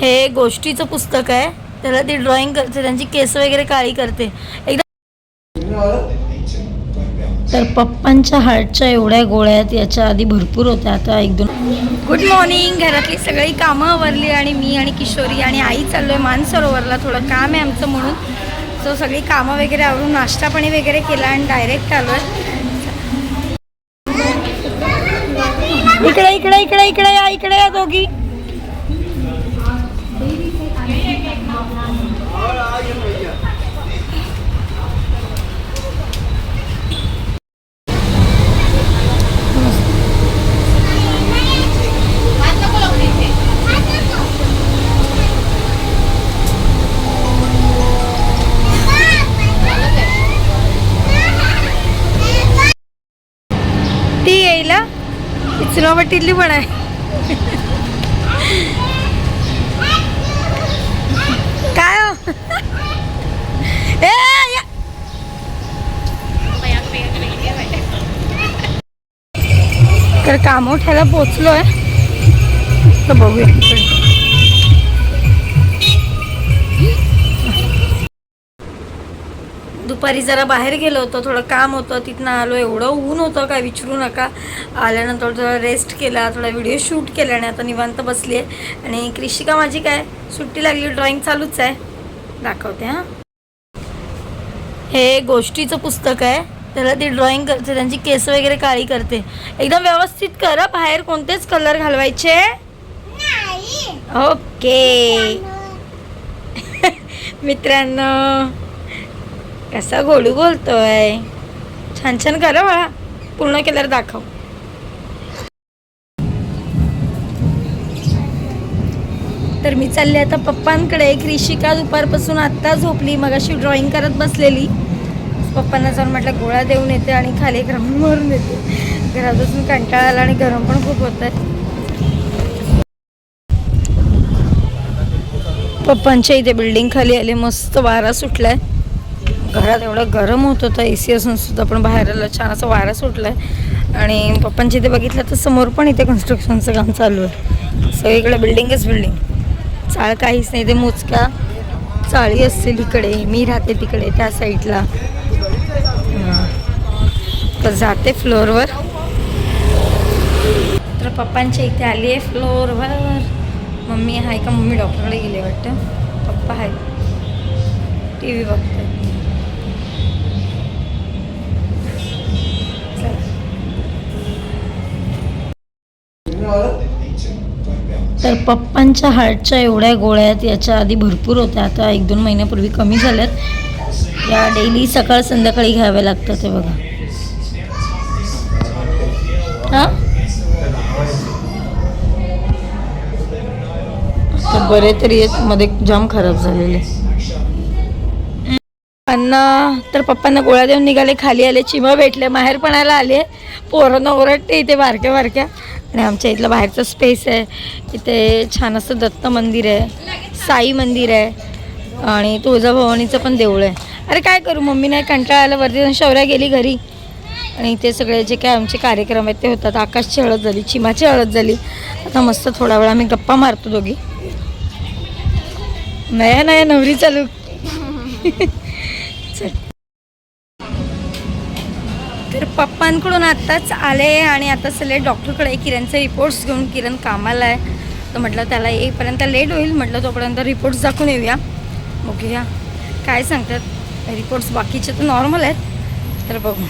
हे गोष्टीचं पुस्तक आहे. त्याला ती ड्रॉइंग करते, त्यांची केस वगैरे काळी करते एकदम. तर पप्पांच्या हार्टच्या एवढ्या गोळ्या याच्या आधी भरपूर होत्या, आता एक दोन. Good morning. घरातली सगळी कामं आवरली आणि मी आणि किशोरी आणि आई चाललोय मानसरोवरला. थोडं काम आहे आमचं म्हणून सो सगळी कामं वगैरे आवरून नाश्ता पाणी वगैरे केला आणि डायरेक्ट आलोय. इकडे इकडे इकडे इकडे या, इकडे या दोघी. ती येईला चिरावटीतली पण आहे. काय हो? तर कामोठ्याला पोचलोय, तर बघूया. दुपारी जरा बाहेर गेलो होतो, थोडं काम होतं, तिथनं आलो. एवढं ऊन होतं काय विचारू नका. आल्यानंतर थोडा रेस्ट केला, थोडा व्हिडिओ शूट केला आणि आता निवांत बसली आहे. आणि कृषिका माझी काय सुट्टी लागली, ड्रॉइंग चालूच आहे. दाखवते हां. हे गोष्टीचं पुस्तक आहे. त्याला ती ड्रॉइंग करते, त्यांची केस वगैरे काळी करते. एकदम व्यवस्थित करा, बाहेर कोणतेच कलर घालवायचे. ओके मित्रांनो, कसा गोडू बोलतोय. छान छान करा बाळा, पूर्ण केल्यावर दाखव. तर मी चालले आता पप्पांकडे. कृषिका दुपारपासून आत्ता झोपली, मगाशी ड्रॉइंग करत बसलेली. पप्पांना जाऊन म्हटलं गोळ्या देऊन येते आणि खाली ग्राउंड मारून येते. घरात बसून कंटाळा आला आणि गरम पण खूप होत आहे. पप्पांच्या इथे बिल्डिंग खाली आले, मस्त वारा सुटलाय. घरात एवढं गरम होत होतं AC असून सुद्धा, पण बाहेर आलं छान असं वारा सुटलाय. आणि पप्पांच्या इथे बघितलं तर समोर पण इथे कन्स्ट्रक्शनचं काम चालू आहे. सगळीकडे बिल्डिंगच बिल्डिंग, चाळ काहीच नाही. ते मोजक्या चाळी असतील इकडे, मी राहते तिकडे त्या साईडला. तर जाते फ्लोअरवर. तर पप्पांच्या इथे आली आहे फ्लोअरवर. मम्मी आहे का? मम्मी डॉक्टरकडे गेले वाटतं. पप्पा आहेत, TV बघते. तर पप्पांच्या हार्टच्या एवढ्या गोळ्या याच्या आधी भरपूर होत्या, आता 1-2 महिन्यापूर्वी कमी झाल्यात. या डेली सकाळ संध्याकाळी घ्याव्या लागतात. ते बघा हां. तर बरे तरी मध्ये जाम खराब झालेले. तर पप्पांना गोळ्या देऊन निघाले, खाली आले, चिमा भेटले, माहेरपणाला आले. पोरांना ओरडते इथे बारक्या बारक्या. आणि आमच्या इथलं बाहेरचं स्पेस आहे. इथे छान असं दत्त मंदिर आहे, साई मंदिर आहे आणि तुळजाभवानीचं पण देऊळ आहे. अरे काय करू, मम्मी नाही कंटाळायला वरती जाऊन शौर्या गेली घरी. आणि इथे सगळे जे काय आमचे कार्यक्रम आहेत ते होतात. आकाशची हळद झाली, चिमाची हळद झाली. आता मस्त थोडा वेळ आम्ही गप्पा मारतो दोघी. नया नया नवरी चालू. तर पप्पांकडून आत्ताच आले आणि आता चले डॉक्टरकडे किरणचे रिपोर्ट्स घेऊन. किरण कामाला आहे, तर म्हटलं त्याला येईपर्यंत लेट होईल, म्हटलं तोपर्यंत रिपोर्ट्स दाखवून येऊया. बघूया काय सांगतात. रिपोर्ट्स बाकीचे तर नॉर्मल आहेत. तर बघू.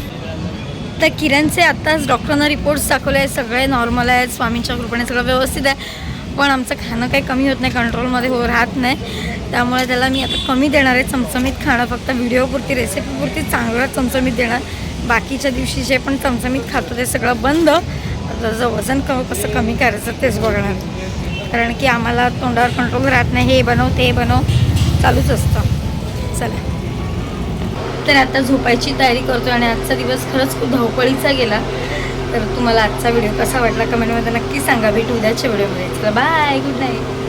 तर किरणचे आत्ताच डॉक्टरांना रिपोर्ट्स दाखवले आहे, सगळे नॉर्मल आहेत. स्वामींच्या कृपेने सगळं व्यवस्थित आहे. पण आमचं खाणं काही कमी होत नाही, कंट्रोलमध्ये राहत नाही. त्यामुळे त्याला मी आता कमी देणार आहे चमचमीत खाणं. फक्त व्हिडिओपुरती रेसिपीपुरती चांगलं चमचमीत देणार. बाकीच्या दिवशी जे पण चमचमीत खातो ते सगळं बंद. त्याचं वजन कसं कमी करायचं तेच बघणार. कारण की आम्हाला तोंडावर कंट्रोल राहत नाही. हे बनव ते बनव चालूच असतं. चला तर आता झोपायची तयारी करतो. आणि आजचा दिवस खरंच खूप धावपळीचा गेला. तर तुम्हाला आजचा व्हिडिओ कसा वाटला कमेंटमध्ये नक्की सांगा. भेटू उद्याच्या व्हिडिओमध्ये. चला बाय, गुड नाईट.